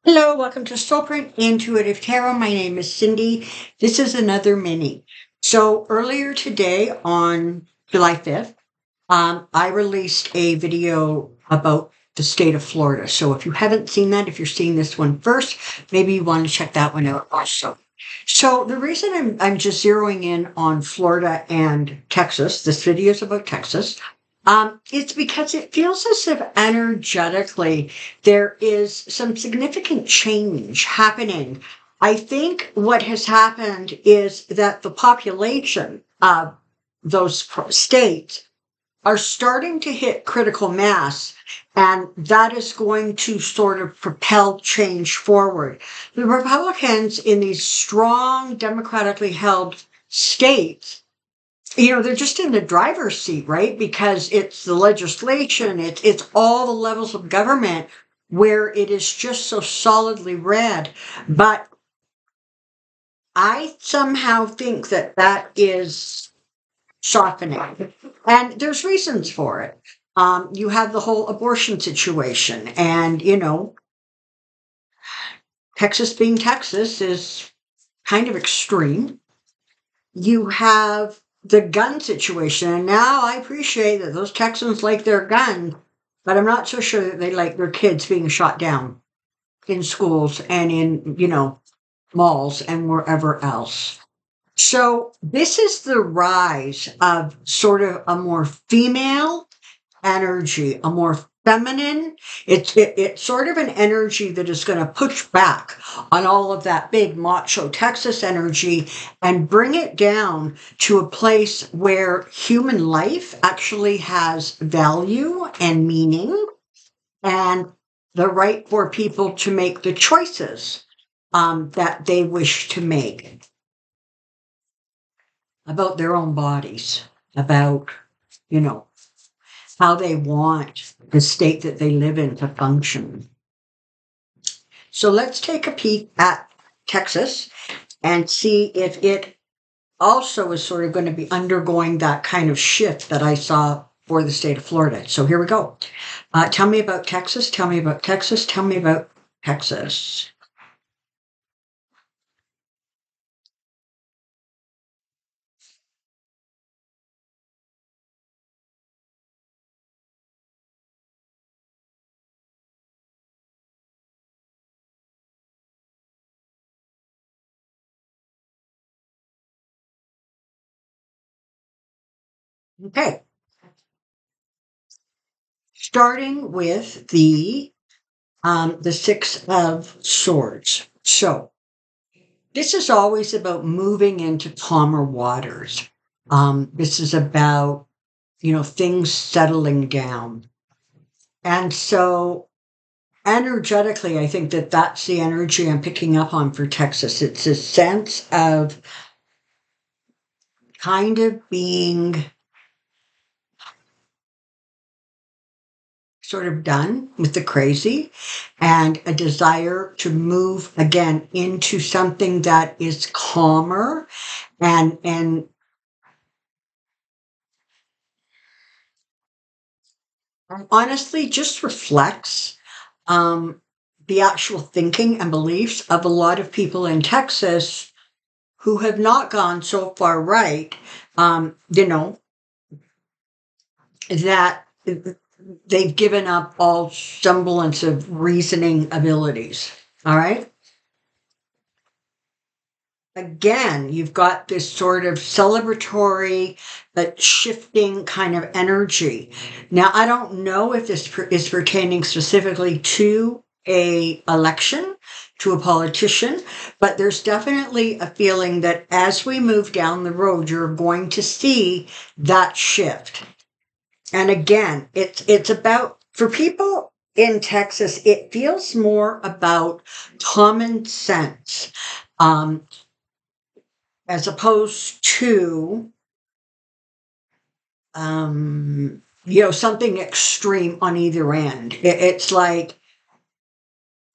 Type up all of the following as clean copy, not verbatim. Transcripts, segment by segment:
Hello, welcome to Soulprint Intuitive Tarot. My name is Cyndy. This is another mini. So earlier today on July 5th, I released a video about the state of Florida. So if you haven't seen that, if you're seeing this one first, maybe you want to check that one out also. So the reason I'm just zeroing in on Florida and Texas, this video is about Texas, it's because it feels as if energetically there is some significant change happening. I think what has happened is that the population of those states are starting to hit critical mass, and that is going to sort of propel change forward. The Republicans in these strong democratically held states, they're just in the driver's seat, right? Because it's the legislation, it's all the levels of government where it is just so solidly red. But I somehow think that that is softening. And there's reasons for it. You have the whole abortion situation, and, Texas being Texas is kind of extreme. You have the gun situation, and now I appreciate that those Texans like their gun, but I'm not so sure that they like their kids being shot down in schools and in, malls and wherever else. So this is the rise of sort of a more female energy, a more feminine. It's sort of an energy that is going to push back on all of that big macho Texas energy and bring it down to a place where human life actually has value and meaning, and the right for people to make the choices that they wish to make about their own bodies, about, how they want the state that they live in to function. So let's take a peek at Texas and see if it also is sort of going to be undergoing that kind of shift that I saw for the state of Florida. So here we go. Tell me about Texas. Tell me about Texas. Tell me about Texas. Okay. Starting with the Six of Swords. So this is always about moving into calmer waters. This is about, things settling down. And so energetically, I think that that's the energy I'm picking up on for Texas. It's a sense of kind of being sort of done with the crazy and a desire to move again into something that is calmer and honestly just reflects the actual thinking and beliefs of a lot of people in Texas who have not gone so far right, that they've given up all semblance of reasoning abilities. All right. Again, you've got this sort of celebratory but shifting kind of energy. Now, I don't know if this is pertaining specifically to a election, to a politician, but there's definitely a feeling that as we move down the road, you're going to see that shift. And again, it's about, for people in Texas, it feels more about common sense. As opposed to, something extreme on either end. It's like,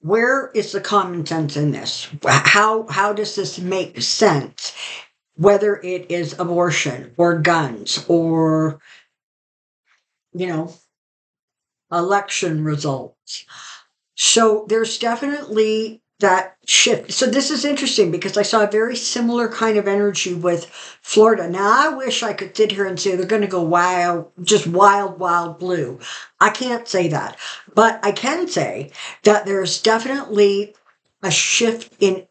where is the common sense in this? How does this make sense? Whether it is abortion or guns or, election results. So there's definitely that shift. So this is interesting because I saw a very similar kind of energy with Florida. Now, I wish I could sit here and say they're going to go wild, just wild, wild blue. I can't say that. But I can say that there's definitely a shift in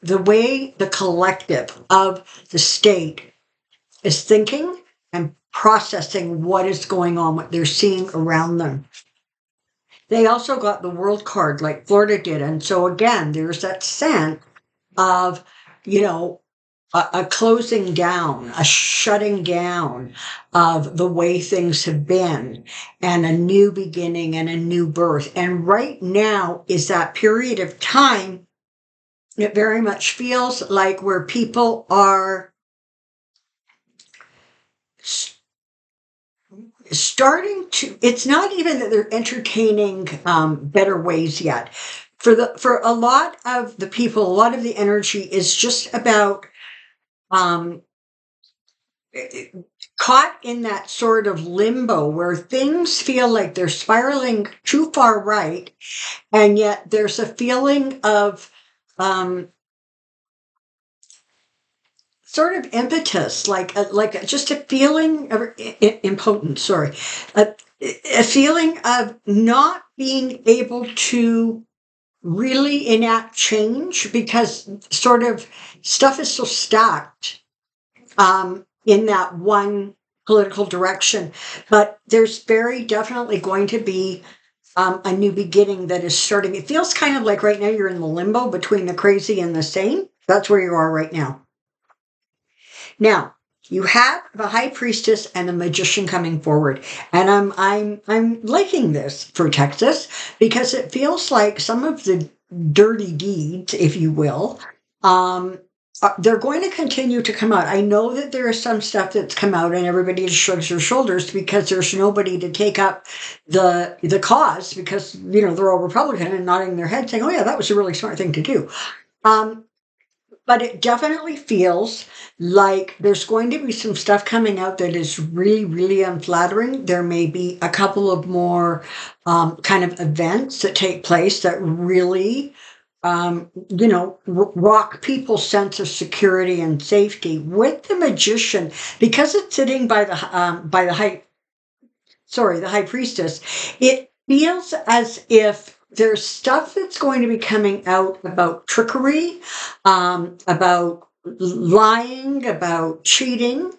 the way the collective of the state is thinking and processing what is going on, what they're seeing around them. They also got the world card like Florida did. And so again, there's that sense of, you know, a closing down, a shutting down of the way things have been, and a new beginning and a new birth. And right now is that period of time. It very much feels like where people are starting to, it's not even that they're entertaining better ways yet. For a lot of the people, a lot of the energy is just about um, caught in that sort of limbo where things feel like they're spiraling too far right, and yet there's a feeling of sort of impetus, like just a feeling of impotence. Sorry, a feeling of not being able to really enact change because sort of stuff is so stacked in that one political direction. But there's very definitely going to be a new beginning that is starting. It feels kind of like right now you're in the limbo between the crazy and the sane. That's where you are right now. Now, you have the high priestess and the magician coming forward. And I'm liking this for Texas because it feels like some of the dirty deeds, if you will, they're going to continue to come out. I know that there is some stuff that's come out and everybody just shrugs their shoulders because there's nobody to take up the cause because, you know, they're all Republican and nodding their head saying, oh yeah, that was a really smart thing to do. But it definitely feels like there's going to be some stuff coming out that is really, really unflattering. There may be a couple of more kind of events that take place that really, rock people's sense of security and safety. With the magician, because it's sitting by the high priestess, it feels as if there's stuff that's going to be coming out about trickery, about lying, about cheating.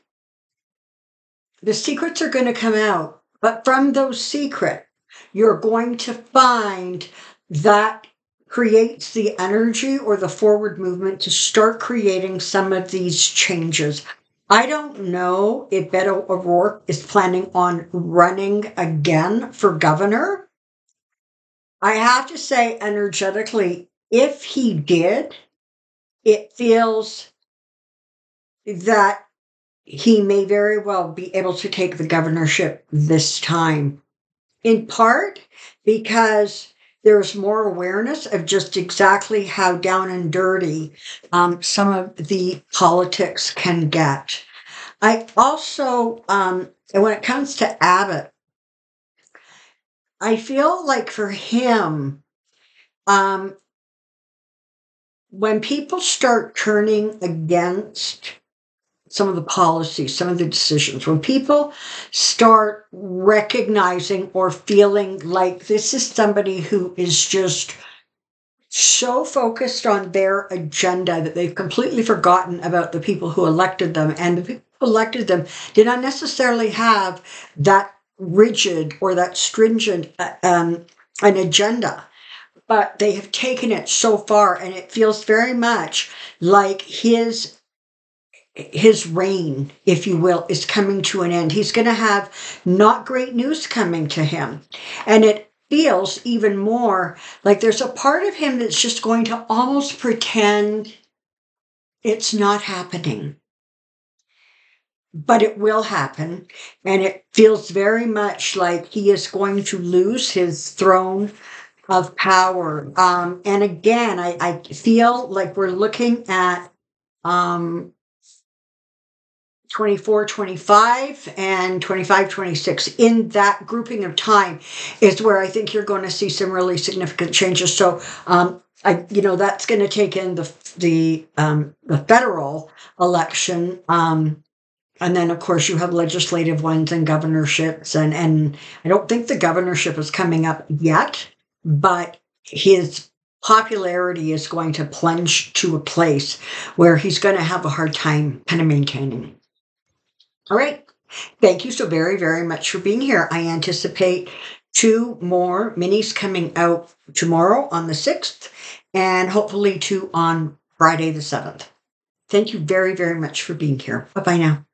The secrets are going to come out, but from those secrets, you're going to find that creates the energy or the forward movement to start creating some of these changes. I don't know if Beto ORourke is planning on running again for governor. I have to say, energetically, if he did, it feels that he may very well be able to take the governorship this time, in part because there's more awareness of just exactly how down and dirty some of the politics can get. I also, when it comes to Abbott, I feel like for him, when people start turning against some of the policies, some of the decisions, when people start recognizing or feeling like this is somebody who is just so focused on their agenda that they've completely forgotten about the people who elected them, and the people who elected them did not necessarily have that rigid or that stringent an agenda, but they have taken it so far, and it feels very much like his reign, if you will, is coming to an end. He's going to have not great news coming to him. And it feels even more like there's a part of him that's just going to almost pretend it's not happening. But it will happen. And it feels very much like he is going to lose his throne of power. And again, I feel like we're looking at 24, 25, and 25, 26. In that grouping of time is where I think you're going to see some really significant changes. So, that's going to take in the federal election. And then, of course, you have legislative ones and governorships. And I don't think the governorship is coming up yet, but his popularity is going to plunge to a place where he's going to have a hard time kind of maintaining it. All right. Thank you so very, very much for being here. I anticipate 2 more minis coming out tomorrow on the 6th and hopefully 2 on Friday the 7th. Thank you very, very much for being here. Bye-bye now.